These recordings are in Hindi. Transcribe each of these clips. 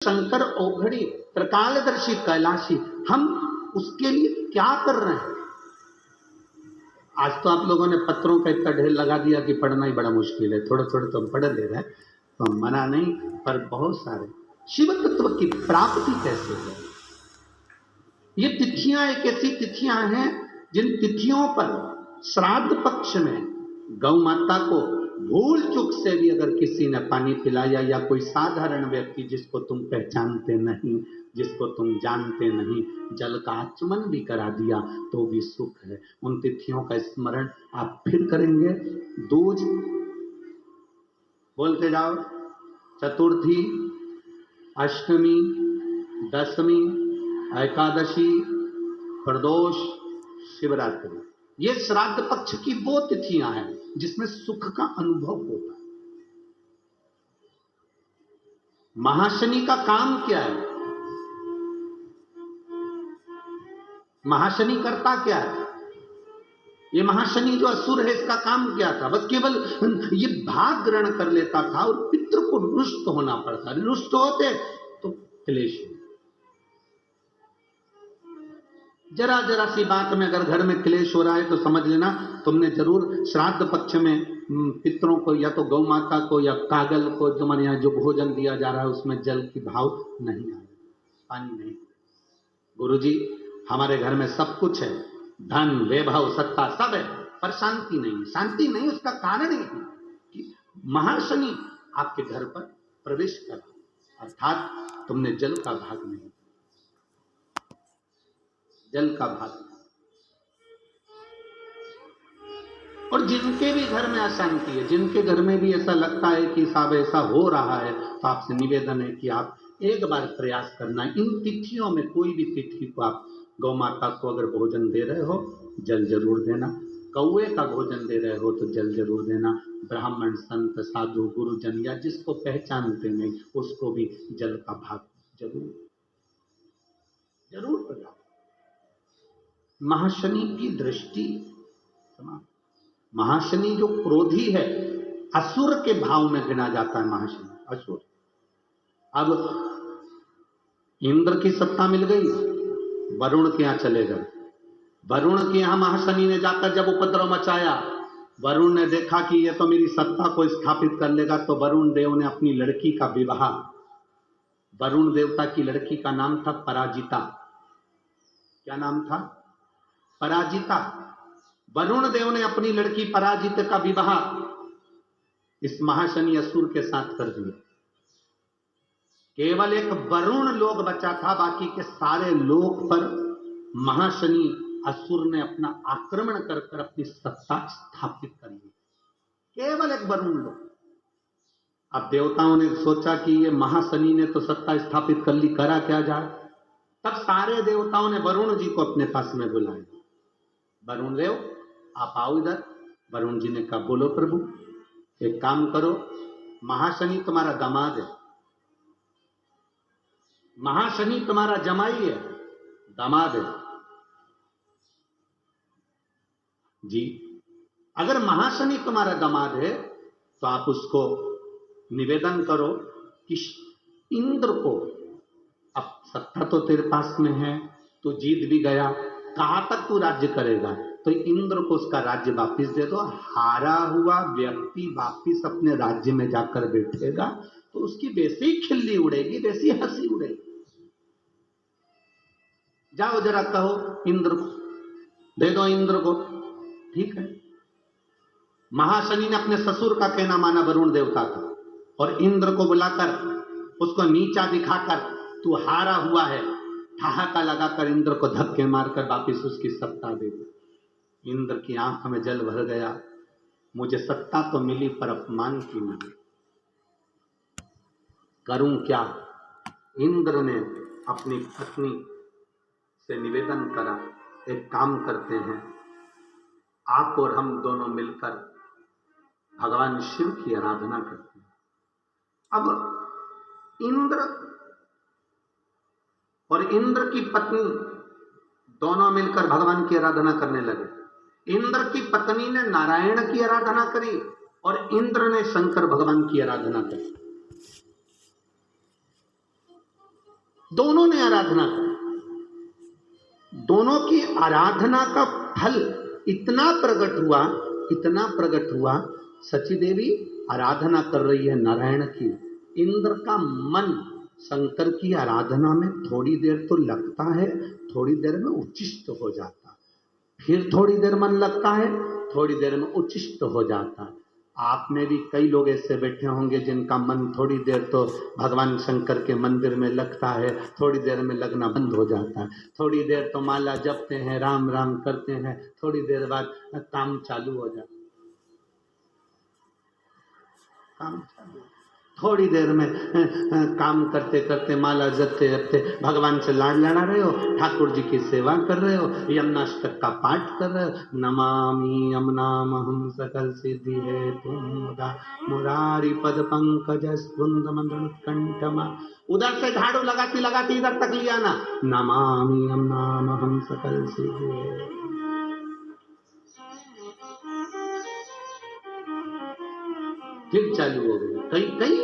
शंकर औघड़ी त्रिकालदर्शी कैलाशी, हम उसके लिए क्या कर रहे हैं? आज तो आप लोगों ने पत्रों का इतना ढेर लगा दिया कि पढ़ना ही बड़ा मुश्किल है। थोड़े थोड़े तो हम पढ़ ले रहे हैं, तो हम मना नहीं, पर बहुत सारे शिव तत्व की प्राप्ति कैसे है? ये तिथियां एक ऐसी तिथियां हैं जिन तिथियों पर श्राद्ध पक्ष में गौ माता को भूल चूक से भी अगर किसी ने पानी पिलाया, या कोई साधारण व्यक्ति जिसको तुम पहचानते नहीं, जिसको तुम जानते नहीं, जल का आचमन भी करा दिया तो भी सुख है। उन तिथियों का स्मरण आप फिर करेंगे। दूज बोलते जाओ, चतुर्थी, अष्टमी, दशमी, एकादशी, प्रदोष, शिवरात्रि, ये श्राद्ध पक्ष की वो तिथियां हैं जिसमें सुख का अनुभव होता है। महाशनि का काम क्या है? महाशनि करता क्या है? ये महाशनि जो असुर है, इसका काम क्या था? बस केवल ये भाग ग्रहण कर लेता था और पितृ को रुष्ट होना पड़ता। रुष्ट होते तो क्लेश। जरा जरा सी बात में अगर घर में क्लेश हो रहा है तो समझ लेना तुमने जरूर श्राद्ध पक्ष में पितरों को, या तो गौ माता को या कागल को, जो हमारे यहाँ जो भोजन दिया जा रहा है उसमें जल की भाव नहीं आए, पानी नहीं। गुरुजी, हमारे घर में सब कुछ है, धन, वैभव, सत्ता सब है, पर शांति नहीं। शांति नहीं, उसका कारण ये है कि महाशनि आपके घर पर प्रवेश कर, अर्थात तुमने जल का भाग नहीं, जल का भाग। और जिनके भी घर में अशांति है, जिनके घर में भी ऐसा लगता है कि साहब ऐसा हो रहा है, तो आपसे निवेदन है कि आप एक बार प्रयास करना। इन तिथियों में कोई भी तिथि को आप गौ माता को अगर भोजन दे रहे हो, जल जरूर देना। कौए का भोजन दे रहे हो तो जल जरूर देना। ब्राह्मण, संत, साधु, गुरुजन या जिसको पहचानते नहीं, उसको भी जल का भाग जरूर जरूर प्रदान। महाशनि की दृष्टि, महाशनि जो क्रोधी है, असुर के भाव में गिना जाता है महाशनि, असुर। अब इंद्र की सत्ता मिल गई, वरुण के यहां चले गए। वरुण के यहां महाशनि ने जाकर जब उपद्रव मचाया, वरुण ने देखा कि ये तो मेरी सत्ता को स्थापित कर लेगा, तो वरुण देव ने अपनी लड़की का विवाह, वरुण देवता की लड़की का नाम था पराजिता। क्या नाम था? पराजिता। वरुण देव ने अपनी लड़की पराजित का विवाह इस महाशनि असुर के साथ कर दिया। केवल एक वरुण लोक बचा था, बाकी के सारे लोक पर महाशनि असुर ने अपना आक्रमण कर कर अपनी सत्ता स्थापित कर ली। केवल एक वरुण लोक। अब देवताओं ने सोचा कि ये महाशनि ने तो सत्ता स्थापित कर ली, करा क्या जाए। तब सारे देवताओं ने वरुण जी को अपने पास में बुलाया। वरुण देव, आप आओ इधर। वरुण जी ने कहा, बोलो प्रभु, एक काम करो, महाशनि तुम्हारा दामाद है, महाशनि तुम्हारा जमाई है, दामाद है जी। अगर महाशनि तुम्हारा दामाद है तो आप उसको निवेदन करो कि इंद्र को, अब सत्ता तो तेरे पास में है, तो जीत भी गया, कहां तक तू राज्य करेगा, तो इंद्र को उसका राज्य वापिस दे दो। हारा हुआ व्यक्ति वापिस अपने राज्य में जाकर बैठेगा तो उसकी वैसी खिल्ली उड़ेगी, वैसी हंसी उड़ेगी। जाओ जरा कहो इंद्र को, दे दो इंद्र को। ठीक है। महाशनि ने अपने ससुर का कहना माना वरुण देवता का, और इंद्र को बुलाकर उसको नीचा दिखाकर, तू हारा हुआ है, ठहाका लगाकर इंद्र को धक्के मारकर वापिस उसकी सत्ता दे दी। इंद्र की आंख में जल भर गया, मुझे सत्ता तो मिली पर अपमान की मिली, करूं क्या। इंद्र ने अपनी पत्नी से निवेदन करा, एक काम करते हैं, आप और हम दोनों मिलकर भगवान शिव की आराधना करते हैं। अब इंद्र और इंद्र की पत्नी दोनों मिलकर भगवान की आराधना करने लगे। इंद्र की पत्नी ने नारायण की आराधना करी और इंद्र ने शंकर भगवान की आराधना करी। दोनों ने आराधना की। दोनों की आराधना का फल इतना प्रकट हुआ। सची देवी आराधना कर रही है नारायण की। इंद्र का मन शंकर की आराधना में थोड़ी देर तो लगता है, थोड़ी देर में उच्चिष्ट हो जाता, फिर थोड़ी देर मन लगता है, थोड़ी देर में उच्चिष्ट हो जाता है। आप में भी कई लोग ऐसे बैठे होंगे जिनका मन थोड़ी देर तो भगवान शंकर के मंदिर में लगता है, थोड़ी देर में लगना बंद हो जाता है। थोड़ी देर तो माला जपते हैं, राम राम करते हैं, थोड़ी देर बाद काम चालू हो जाता है। काम चालू, थोड़ी देर में काम करते करते माला जपते जपते भगवान से लाड लड़ा रहे हो, ठाकुर जी की सेवा कर रहे हो, यमुनाष्टक का पाठ कर रहे हो, नमामि यमुनामहं सकल सिद्धि है तुम मुरारी पद पंकज स्कुंद मंदन कंठमा। उधर से झाड़ू लगाती लगाती इधर तक लिया ना, नमामि यमुनामहं सकल सिद्धि है। फिर चालू हो गई। कई कई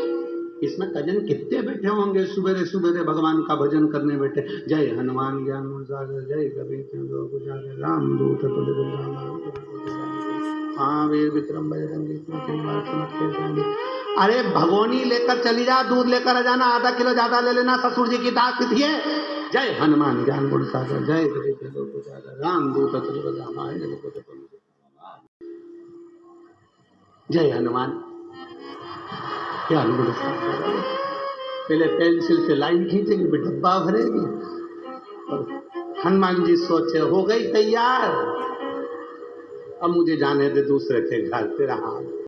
इसमें कजन कितने बैठे होंगे सवेरे सवेरे भगवान का भजन करने बैठे। जय हनुमान ज्ञान सागर, जय कबीर रामदूत महावीर विक्रम बजरंगी। अरे भगोनी लेकर चली जा, दूध लेकर आ जाना, आधा किलो ज्यादा ले लेना, ससुर जी की दात तिथि है। जय हनुमान ज्ञान गुण सागर, जय कबीर रामदूत जय हनुमान। क्या पहले पेंसिल से लाइन खींचेगी, फिर डब्बा भरेगी। हनुमान जी सोचे हो गई तैयार, अब मुझे जाने दे दूसरे के घर, तेरा हाल।